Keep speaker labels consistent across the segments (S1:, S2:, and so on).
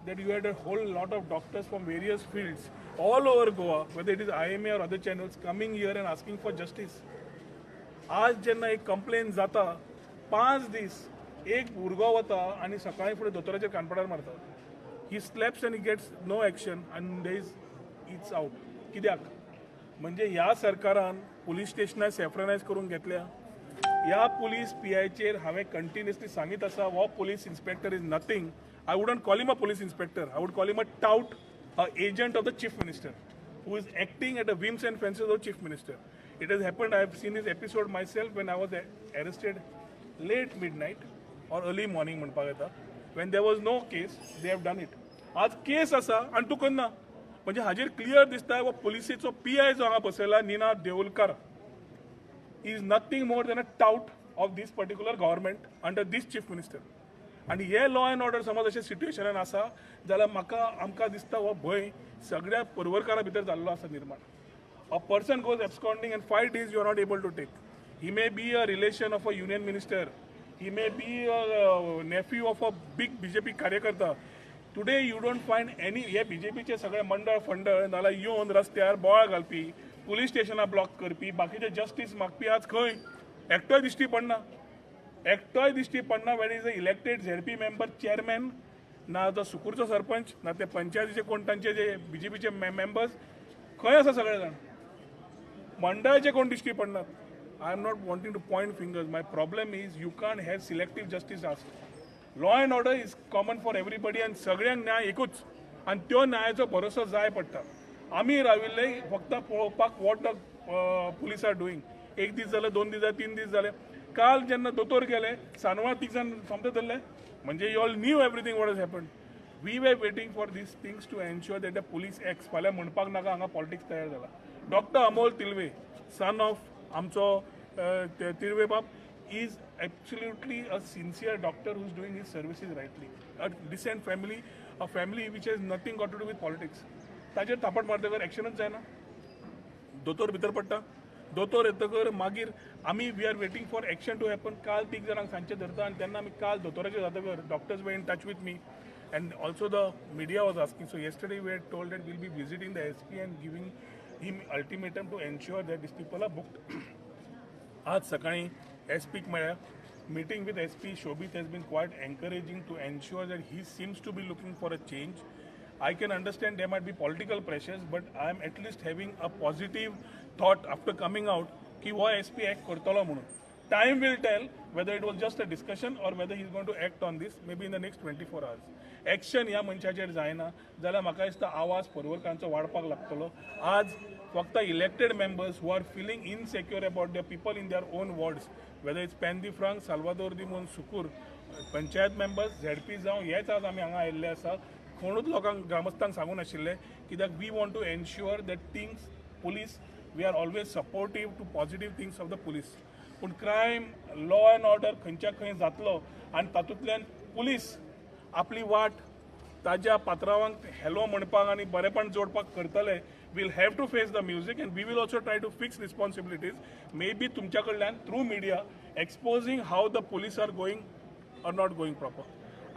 S1: that you had a whole lot of doctors from various fields all over Goa, whether it is IMA or other channels, coming here and asking for justice. आज जेन्ना एक complain जाता 5 दीस एक भुरगो वता आनी सकाळी फुडें दोतोराचेर कानपडार मारता. ही स्लॅप्स आनी गेट्स नो एक्शन आनी दे इज इट्स आउट. कित्याक म्हणजे ह्या सरकारान पुलीस स्टेशनां सेफ्रनायज करून घेतल्या. ह्या पुलीस PIचेर हांवें कंटिन्युअसली सांगीत आसा हो police inspector is nothing. I wouldn't call him a police inspector. I would call him a tout, an agent of the chief minister, who is acting at the whims and fancies of the chief minister. It has happened. I have seen this episode myself when I was arrested late midnight or early morning, when there was no case. They have done it. आज केस आसा आनी तूं करना म्हणजे हाजेर clear दिसता वो पुलिसेचो PI जो हांगा बसयला Ninad देवोलकर is nothing more than a tout of this particular government under this chief minister. आणि हे लॉ अँड ऑर्डर समज अशें सिट्युएशनान आसा जाल्यार आमकां दिसता हो भंय सगळ्या परवरकारा भितर जाल्लो आसा निर्माण. A person goes absconding and 5 days you are not able to take. He may be a relation of a union minister. He may be a nephew of a big BJP कार्यकर्ता. Today you don't find any हे BJPचे सगळे मंडळ फंडळ नाल्यार येवन रस्त्यार बोवाळ घालपी, पुलीस स्टेशनां ब्लॉक करपी, बाकीचे जस्टीस मागपी आज खंय एकटोय दिश्टी पडना. एकटोय दिश्टी पडना. Wien is a elected ZP member chairman ना जो सुकूरचो सरपंच ना ते पंचायतीचे कोण तांचे जे BJPचे मेंबर्स खंय आसा सगळे जाण. मंडळाचे कोण दिश्टी पडनात. I am not wanting to point fingers. My problem is you can't have selective justice as. Law and order is common for everybody आनी सगळ्यांक न्याय एकूच आनी त्यो न्यायाचो भरोसो जाय पडटा. आमी राविल्ले फक्त पळोवपाक what the police are doing. एक दीस जाले, 2 दीस जाले, 3 दीस जाले. काल जेन्ना दोतोर गेले सानवा 3 जाण सोमते धरले म्हणजे you all knew everything what has happened. We were waiting for these things to ensure that the police acts. फाल्यां म्हणपाक नाका हांगा पॉलिटिक्स तयार जाला. Doctor Amol Tilve son of आमचो तिलवे बाब is absolutely a sincere doctor who is doing his services rightly. A decent family, a family which has nothing got to do with politics. ताजेर थापट मारतकर एक्शनच जायना. दोतोर भितर पडटा. दोतोर येतकर मागीर आमी we are waiting for action to happen. काल 3 जाणांक सांजचे धरता आनी तेन्ना आमी काल दोतोराचेर जातकर doctors were in touch with me and also the media was asking. So yesterday we had told that we'll be visiting the SP and giving him ultimatum to ensure that these people are booked. आज सकाळी SP मेळ्ळ्या. Meeting with SP Shobit has been quite encouraging to ensure that he seems to be looking for a change. I can understand there might be political pressures, but I am at least having a positive thought after coming out कि वो SP act करतलो म्हणून. Time will tell whether it was just a discussion or whether he is going to act on this maybe in the next 24 hours. Action ह्या मनशाचेर जायना जाल्यार म्हाका दिसता आवाज परवरकांचो वाडपाक लागतलो. आज फक्त elected members who are feeling insecure about the people in their own wards, whether it's पॅन दी फ्रांक, साल्वादोर दी मोन, सुकूर, पंचायत मेंबर्स, ZP जावं हेच आज आमी हांगा आयिल्ले आसा. कोणूच लोकांक ग्रामस्थांक सांगून नाशिल्ले कित्याक we want to ensure that things police we are always supportive to positive things of the police. पूण क्रायम लॉ अँड ऑर्डर खंयच्या खंय जातलो आनी तातूंतल्यान पुलीस आपली वाट ताज्या पात्रांवांक हॅलो म्हणपाक आनी बरेपण जोडपाक करतले. Will have to face the music and we will also try to fix responsibilities may be तुमच्या कडल्यान through media exposing how the police are going or not going proper.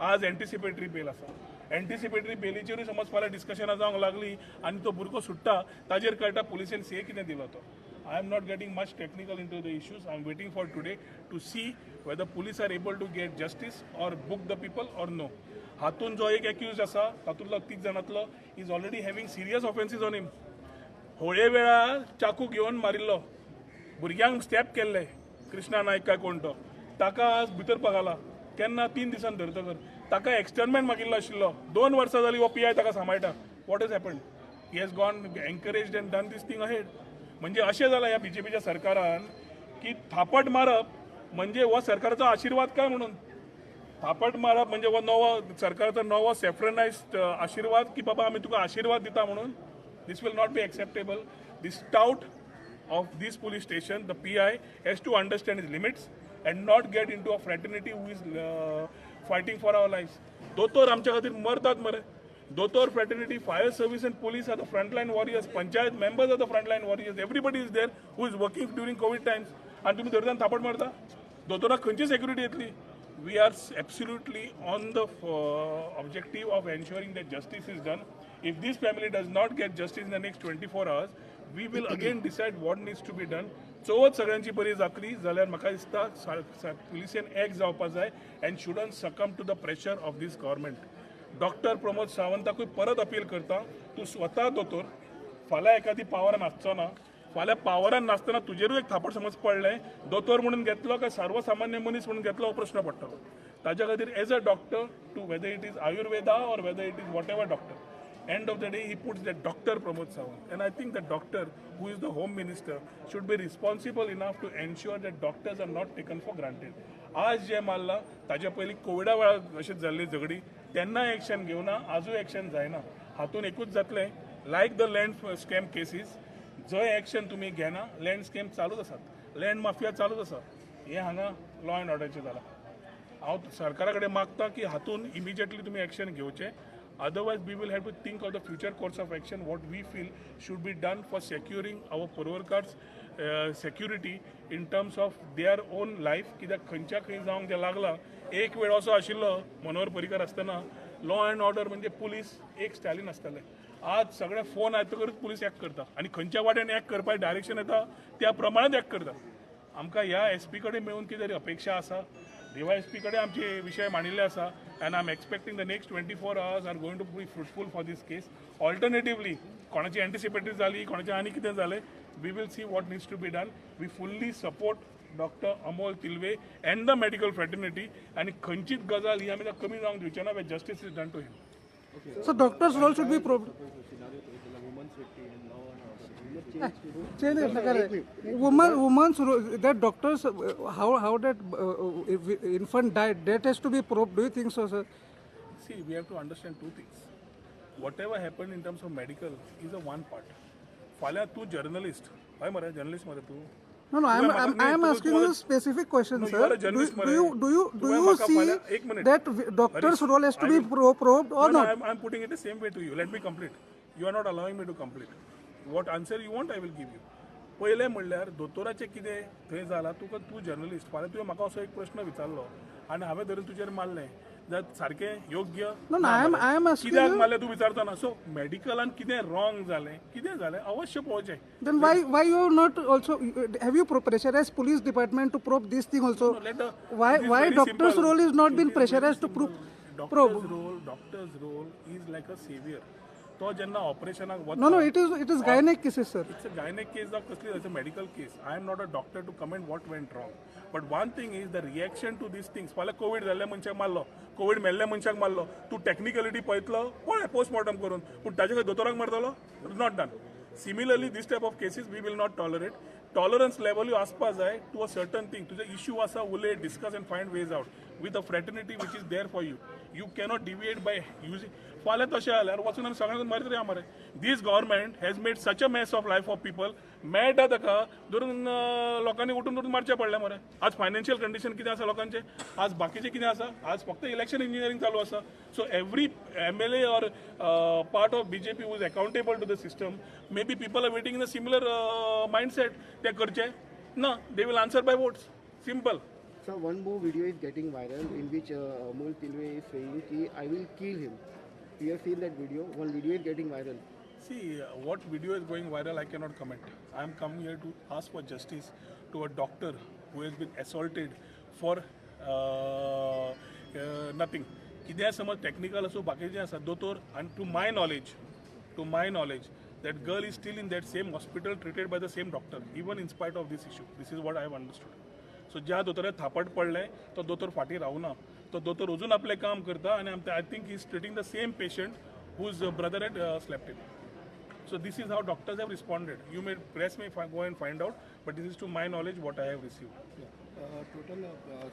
S1: आज एंटिसिपेटरी बेल आसा. Anticipatory बेलीचेरूय समज फाल्यां डिस्कशनां जावंक लागली आनी तो भुरगो सुट्टा ताजेर कळटा पुलिसेन से कितें दिलो तो. I am not getting much technical into the issues. I am waiting for today to see whether police are able to get justice or book the people or no. हातून जो एक accused आसा तातूंतलो 30 जाणांतलो is already having serious offenses on him. Hole वेळार चाकू घेवन मारिल्लो, भुरग्यांक स्टॅप केल्ले, कृष्णा नायक काय कोण तो, ताका आज भितर पगाला. केन्ना 3 दिसान धरतकर ताका एक्सटर्नमेंट मागिल्लो आशिल्लो. 2 वर्सां जालीं हो PI ताका सांबाळटा. What has happened? He has gone encouraged and done this thing ahead. म्हणजे अशें जालां ह्या BJPच्या सरकारान की थापट मारप म्हणजे हो सरकाराचो आशिर्वाद काय म्हणून. थापट मारप म्हणजे हो नवो सरकाराचो नवो सेफ्रनायज्ड आशिर्वाद की बाबा आमी तुका आशिर्वाद दिता म्हणून. This will not be acceptable. This tout of this police station, the PI has to understand his limits and not get into a fraternity who is fighting for our lives. दोतोर आमच्या खातीर मरतात मरे. Dotor fraternity, fire service and police are the frontline warriors. Panchayat members are the frontline warriors. Everybody is there who is working during COVID times. And तुम्ही धरताना थापट मारता. दोतोराक खंयची सेक्युरिटी येतली. we are absolutely on the objective of ensuring that justice is done. If this family does not get justice in the next 24 hours, we will again decide what needs to be done. Chavath सगळ्यांची बरी जातली जाल्यार म्हाका दिसता पुलिसेन एक जावपाक जाय and shouldn't succumb to the pressure of this government. Doctor Pramod सावंताकूय परत अपील करता, तूं स्वता दोतोर फाल्यां एखादी पावरान आसचो ना, फाल्यां पावरान नासतना तुजेरूय एक थापड समज पडलें, दोतोर म्हणून घेतलो काय सर्वसामान्य मनीस म्हणून घेतलो हो प्रश्न पडटलो. ताज्या खातीर as a doctor to whether it is Ayurveda or whether it is whatever doctor, end of the day he puts that Dr. Pramod Sawant, and I think the doctor who is the home minister should be responsible enough to ensure that doctors are not taken for granted. आज जे मारला ताज्या पयलीं कोविडा वेळार अशें जाल्ली झगडी तेन्ना एक्शन घेवना, आजूय एक्शन जायना. हातून एकूच जातलें, लायक द लँड स्कॅम केसीस, जंय एक्शन तुमी घेना लँड स्कॅम चालूच आसात, लँड माफिया चालूच आसा. हें हांगा लॉ अँड ऑर्डरचें जालां. हांव सरकारा कडेन मागता की हातून इमिजिएटली तुमी एक्शन घेवचें. Otherwise, we will have to think of the future course of action, what we feel should be done for securing our Purvarkars' security in terms of their own life. कित्याक खंयच्या खंय जावंक तें लागला. एक वेळ असो आशिल्लो मनोहर पर्रीकर आसतना लॉ अँड ऑर्डर म्हणजे पुलीस एक स्टायलीन आसताले. आज सगळे फोन आयतकच पुलीस एक्ट करता आनी खंयच्या वाटेन एक्ट करपाचें डायरेक्शन येता त्या प्रमाणात एक्ट करता. आमकां ह्या एसपी कडेन मेळून कितें तरी अपेक्षा आसा. DYSP कडेन आमचे विशय मांडिल्ले आसा and I'm expecting the next 24 hours are going to be fruitful for this case. Alternatively, कोणाची anticipatory जाली, कोणाची आनी कितें जालें, we will see what needs to be done. We fully support Dr. Amol Tilve and the medical fraternity, and खंयचीच गजाल ही आमी कमी जावंक दिवचे ना when justice is done to him.
S2: Okay. So doctor's role should be probed. Woman's role, that doctors, how that if infant died, that has to be probed. Do you think so, sir?
S1: See, we have to understand two things. Whatever happened in terms of medical is a one part. फाल्यां तू journalist, हय मरे journalist मरे तू.
S2: No, I am asking you a specific question, sir. Do you see that doctor's role has to be probed or not?
S1: I am putting it the same way to you. Let me complete. You are not allowing me to complete. What answer you want, I will give you. पहिले म्हणल्यार दोतोराचें कितें थंय जालां, तूं journalist, फाल्यां तुवें म्हाका असो एक प्रश्न विचारलो आनी हांवें धरून तुजेर मारलें जाल्यार सारकें योग्य?
S2: No, I am asking
S1: कित्याक
S2: you.
S1: मारलें तूं विचारतना. सो मेडिकलान कितें रॉंग जालें, कितें जालें अवश्य पळोवचें.
S2: Then why you are not also, have you pressurized police department to probe this thing also? Why doctor's role is not been pressurized to probe?
S1: Doctor's role is like a savior. तो जेन्ना ऑपरेशनाक वता.
S2: No, it is gynec cases, sir.
S1: It's a gynec case of कसली, it's a medical case. I am not a doctor to comment what went wrong. But one thing is the reaction to these things. फाल्यां Covid जाल्ल्या मनशाक मारलो, Covid मेल्ल्या मनशाक मारलो, तूं technicality पळयतलो कोण पोस्टमॉर्टम करून, पूण ताजे खातीर दोतोराक मारतलो? Not done. Similarly, this type of cases we will not tolerate. Tolerance level you आसपा जाय to a certain thing. तुझे issue आसा उलय, discuss and find ways out with a fraternity which is there for you. You cannot deviate by using. फाल्यां तशें जाल्यार वचून आमी सगळ्यांक मारीत या मरे. This government has made such a mess of life of people. मेळटा ताका धरून लोकांनी उठून मारचें पडलें मरे. आज फायनान्शियल कंडिशन कितें आसा लोकांचें, आज बाकीचें कितें आसा, आज फक्त इलेक्शन इंजिनियरिंग चालू आसा. So every MLA or part of BJP who is accountable to the system, maybe people are waiting in a similar mindset. They करचे ना, they will answer by votes. Simple.
S3: So one more video is getting viral in which Amol Tilve is saying कि I will kill him. You have seen that video? One video is getting viral.
S1: See, what video is going viral, I cannot comment. I am coming here to ask for justice to a doctor who has been assaulted for nothing. कितें समज technical असो बाकीचें आसा दोतोर, and to my knowledge, that girl is still in that same hospital treated by the same doctor, even in spite of this issue. This is what I have understood. So ज्या दोतोराक थापट पडलें तो दोतोर फाटी रावना. तो दोतोर अजून आपलें काम करता आनी I think he is treating the same patient whose brother had slept in. So this is how doctors have responded. You may press me, go and find out, but this is to my knowledge what I have received.
S4: Total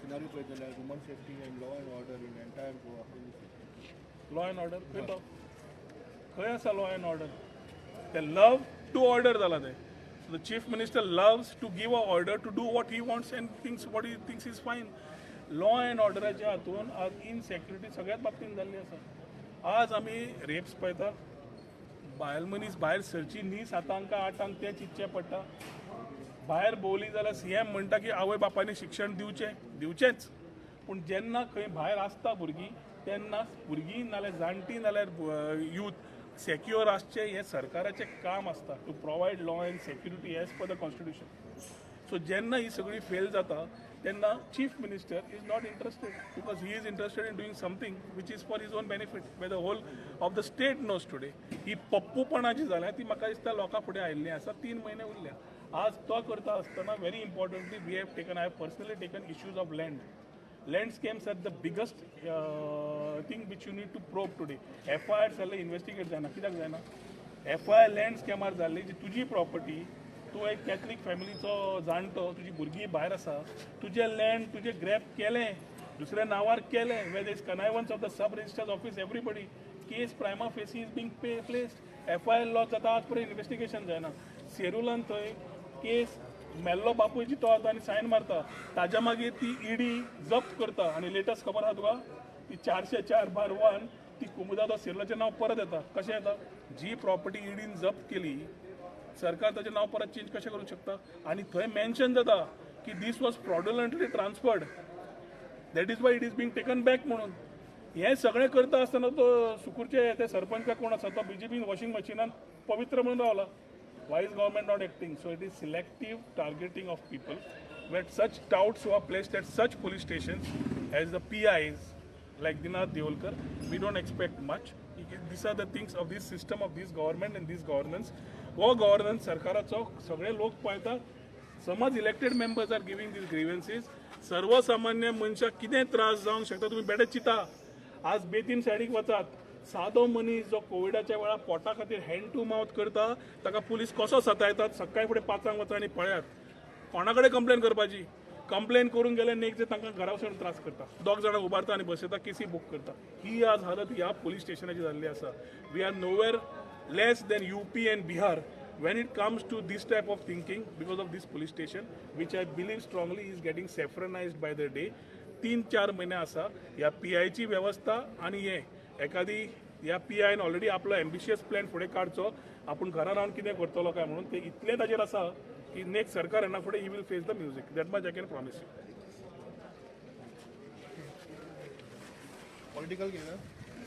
S4: scenario present as women safety and law and order in entire Goa.
S1: Law and order? खंय आसा law and order? They love to order जाला ते. So the chief minister loves to give an order to do what he wants and thinks what he thinks is fine. Law and orderच्या हातून आज इनसेक्युरिटी सगळ्यात बाबतींत जाल्ली आसा. आज आमी रेप्स पळयता, बायल मनीस भायर सरची न्ही 7 8 ते चिंतचें पडटा. भायर भोंवली जाल्यार CM म्हणटा की आवय बापायनी शिक्षण दिवचेंच. पूण जेन्ना खंय भायर आसता भुरगीं तेन्ना भुरगीं नाल्यार जाणटीं नाल्यार यूथ सेक्युअर आसचें हें सरकाराचें काम आसता to provide law and security as per the constitution. So जेन्ना ही सगळी फेल जाता तेन्ना chief minister is not interested because he is interested in doing something which is for his own benefit way the whole of the state knows today. ही पप्पूपणां जी जाल्या ती म्हाका दिसता लोकां फुडें आयिल्लीं आसा. 3 म्हयने उरल्या. आज तो करता आसतना very importantly we have taken I have personally taken issues of land. Land scams are the biggest thing which you need to probe today. FIR जाल्ले इन्वेस्टिगेट जायना. कित्याक जायना? FIR लँड स्कॅमार जाल्ली जी तुजी प्रॉपर्टी, तूं एक कॅथलीक फॅमिलीचो जाणटो, तुजी भुरगीं भायर आसा, तुजें लँड तुजें ग्रॅब केलें, दुसऱ्या नांवार केलें, where is connivance of the sub registrar's office everybody, case prima facie is being placed. FIR लॉ जाता आज पर्यंत इन्वेस्टिगेशन जायना. सेरुलान थंय केस मेल्लो बापूय जितो आता आनी सायन मारता, ताज्या मागीर ती ईडी जप्त करता आनी लेटस्ट खबर आहा तुका ती 404/1 ती कुमुदादो सेरुलाचें नांव परत येता. कशें येता? जी प्रॉपर्टी ईडीन जप्त केली सरकार ताचें नांव परत चेंज कशें करूंक शकता? आनी थंय मेन्शन जाता की this was fraudulently transferred, that is why it is being taken back म्हणून. हें सगळें करता आसतना तो सुकूरचे ते सरपंच काय कोण आसा तो बीजेपीन वॉशिंग मशिनान पवित्र म्हणून रावला. Why is government not acting? So it is selective targeting of people where such doubts who are placed at such police stations as the PIs like Dinath Deolkar, we don't expect much. These are the things of this system of this government and this governance. हो governance सरकाराचो सगळे लोक पळयता. समज elected members are giving these grievances, सर्वसामान्य मनशाक कितें त्रास जावंक शकता तुम्ही बेडे चिता. आज बेतीन सायडीक वचात, सादो मनीस जो कोविडाच्या वेळार पोटा खातीर हँड टू माउथ करता ताका पुलीस कसो सतायतात. सकाळी फुडें 5 वचा आनी पळयात कोणा कडेन कंप्लेन करपाची. कंप्लेन करून गेले नेक्स्ट डे तांकां घरा वचून त्रास करता. 2 जाणां उबारता आनी बसयता, केसी बूक करता. ही आज हालत ह्या पुलीस स्टेशनाची जाल्ली आसा. We are nowhere less than UP and Bihar when it comes to this type of thinking because of this police station which I believe strongly is getting saffronized by the day. 3-4 महिने आसा ह्या PIची व्यवस्था आनी हे एखादी ह्या PIन already आपलो ambitious plan फुडें काडचो. आपूण घरा रावन कितें करतलो काय म्हणून ते इतलें ताजेर आसा की नेक्स्ट सरकार येना फुडें he will face the music. That much I can promise you.
S4: Political गेलं